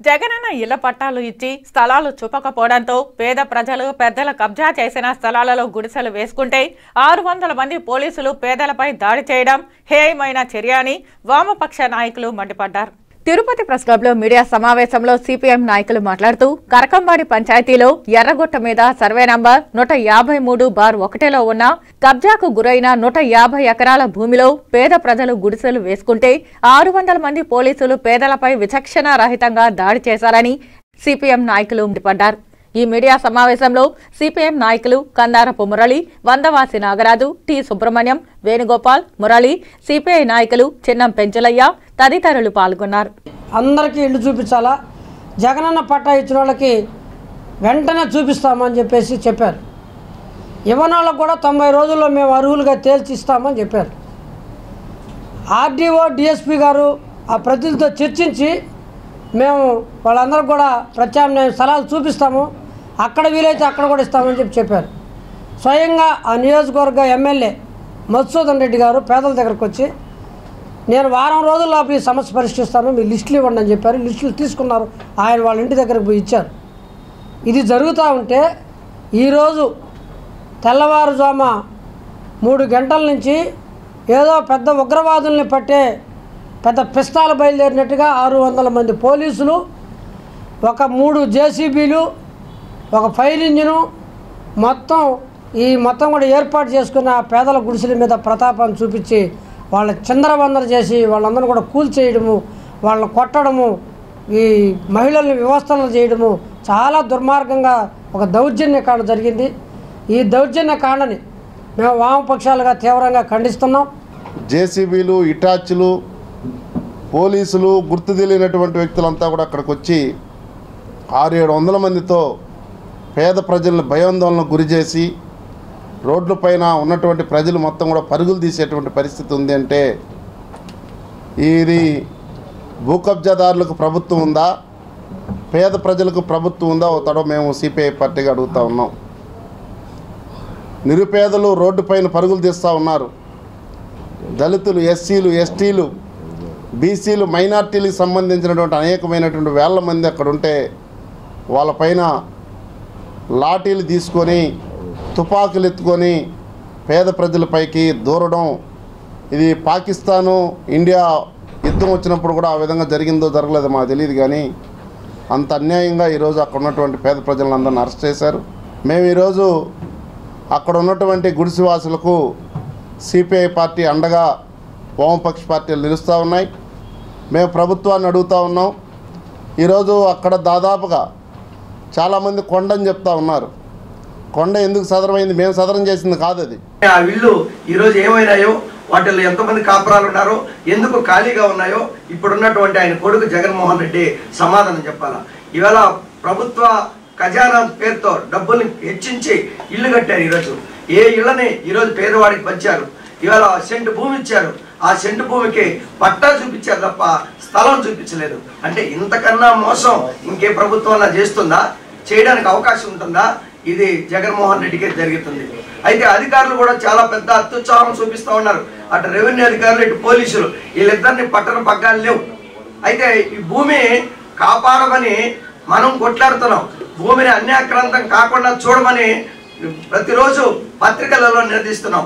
జగనన్న ఇళ్ల పట్టాలు ఇచ్చి స్థలాలు చూపకపోవడంతో పేద ప్రజలు పెద్దల కబ్జా చేసిన స్థలాలలో గుడిసెలు వేసుకుంటే 600 మంది పోలీసులు పేదలపై దాడి చేయడం హేయమైన చర్య అని వామపక్ష నాయకులు మండిపడ్డారు. తిరుపతి ప్రెస్ క్లబ్ లో మీడియా సమావేశంలో సిపిఎం నాయకులు మాట్లాడుతూ కరకంబాడి పంచాయతీలో ఎర్రగుట్ట మీద సర్వే నంబర్ 153/1లో ఉన్న కబ్జాకు గురైన 150 ఎకరాల భూమిలో పేద ప్రజలు గుడిసెలు వేసుకుంటే 600 మంది పోలీసులు పేదలపై విచక్షణ రహితంగా దాడి చేశారని సిపిఎం నాయకులు మండిపడ్డారు. ఈ మీడియా సమావేశంలో సిపిఎం నాయకులు కందారపు మురళి, వందవాసి నాగరాజు, టి సుబ్రహ్మణ్యం, వేణుగోపాల్, మురళి, సిపిఐ నాయకులు చిన్నం పెంచలయ్య తదితరులు పాల్గొన్నారు. అందరికీ ఇల్లు చూపించాలా, జగనన్న పట్టా ఇచ్చిన వాళ్ళకి వెంటనే చూపిస్తామని చెప్పారు. ఇవ్వని వాళ్ళకు కూడా 90 రోజుల్లో మేము అర్హులుగా తేల్చి ఇస్తామని చెప్పారు. ఆర్డీఓ, డిఎస్పీ గారు ఆ ప్రతినిధులతో చర్చించి మేము వాళ్ళందరూ కూడా ప్రత్యామ్నాయ స్థలాలు చూపిస్తాము, అక్కడ వీలైతే అక్కడ కూడా ఇస్తామని చెప్పారు. స్వయంగా ఆ నియోజకవర్గ ఎమ్మెల్యే మధుసూదన్ రెడ్డి గారు పేదల దగ్గరకు వచ్చి నేను వారం రోజుల్లో ఈ సమస్య పరిష్కరిస్తాను, మీ లిస్టులు ఇవ్వండి అని చెప్పారు. లిస్టులు తీసుకున్నారు, ఆయన వాళ్ళ ఇంటి దగ్గరకు పోయి ఇచ్చారు. ఇది జరుగుతూ ఉంటే ఈరోజు తెల్లవారుజామ 3 గంటల నుంచి ఏదో పెద్ద ఉగ్రవాదుల్ని పట్టే పెద్ద పిస్తాలు బయలుదేరినట్టుగా 600 మంది పోలీసులు, ఒక 3 జేసీబీలు, ఒక ఫైర్ ఇంజిను మొత్తం కూడా ఏర్పాటు చేసుకున్న పేదల గుడిసెల మీద ప్రతాపాన్ని చూపించి వాళ్ళ చిందరవందర చేసి వాళ్ళందరూ కూడా కూల్చేయడము, వాళ్ళని కొట్టడము, ఈ మహిళల్ని వ్యవస్థలు చేయడము చాలా దుర్మార్గంగా ఒక దౌర్జన్యకాండ జరిగింది. ఈ దౌర్జన్యకాండని మేము వామపక్షాలుగా తీవ్రంగా ఖండిస్తున్నాం. జేసీబీలు, ఇటాచ్లు, పోలీసులు, గుర్తు తెలియనటువంటి వ్యక్తులంతా కూడా అక్కడికి వచ్చి 600-700 మందితో పేద ప్రజలను భయాందోళనకు గురి చేసి రోడ్లపైన ఉన్నటువంటి ప్రజలు మొత్తం కూడా పరుగులు తీసేటువంటి పరిస్థితి ఉంది. అంటే ఇది భూ కబ్జాదారులకు ప్రభుత్వం ఉందా, పేద ప్రజలకు ప్రభుత్వం ఉందా తడో మేము సిపిఐ పార్టీగా అడుగుతూ ఉన్నాం. నిరుపేదలు రోడ్డుపైన పరుగులు తీస్తూ ఉన్నారు. దళితులు, ఎస్సీలు, ఎస్టీలు, బీసీలు, మైనార్టీలకు సంబంధించినటువంటి అనేకమైనటువంటి వేల మంది అక్కడ ఉంటే వాళ్ళపైన లాఠీలు తీసుకొని తుపాకులు ఎత్తుకొని పేద ప్రజలపైకి దూరడం, ఇది పాకిస్తాను ఇండియా యుద్ధం వచ్చినప్పుడు కూడా ఆ విధంగా జరిగిందో జరగలేదో మాకు తెలియదు. కానీ అంత అన్యాయంగా ఈరోజు అక్కడ ఉన్నటువంటి పేద ప్రజలందరినీ అరెస్ట్ చేశారు. మేము ఈరోజు అక్కడ ఉన్నటువంటి గుడిసెవాసులకు సిపిఐ పార్టీ అండగా వామపక్ష పార్టీలు నిలుస్తూ ఉన్నాయి. మేము ప్రభుత్వాన్ని అడుగుతూ ఉన్నాం. ఈరోజు అక్కడ దాదాపుగా చాలామంది కొండని చెప్తా ఉన్నారు. కొండ ఎందుకు సదరమైంది? మేము సదరం చేసింది కాదు అది. ఆ ఇళ్ళు ఈరోజు ఏమైనాయో, వాటిల్లో ఎంతమంది కాపురాలు ఉన్నారో, ఎందుకు ఖాళీగా ఉన్నాయో ఇప్పుడున్నటువంటి ఆయన కొడుకు జగన్మోహన్ రెడ్డి సమాధానం చెప్పాలా. ఇవాళ ప్రభుత్వ ఖజానా పేరుతో డబ్బుల్ని హెచ్చించి ఇల్లు కట్టారు. ఈరోజు ఏ ఇళ్ళని ఈరోజు పేదవాడికి పంచారు. ఇవాళ సెంటు భూమి ఇచ్చారు, ఆ సెంటు భూమికి పట్టా చూపించారు తప్ప స్థలం చూపించలేదు. అంటే ఇంతకన్నా మోసం ఇంకే ప్రభుత్వం చేస్తుందా? చేయడానికి అవకాశం ఉంటుందా? ఇది జగన్మోహన్ రెడ్డికే జరుగుతుంది. అయితే అధికారులు కూడా చాలా పెద్ద అత్యుత్సాహం చూపిస్తూ ఉన్నారు. అటు రెవెన్యూ అధికారులు, ఇటు పోలీసులు, వీళ్ళిద్దరిని పట్టణ పగ్గాలు లేవు. అయితే ఈ భూమి కాపాడమని మనం కొట్లాడుతున్నాం. భూమిని అన్యాక్రాంతం కాకుండా చూడమని ప్రతిరోజు పత్రికలలో నిలదీస్తున్నాం.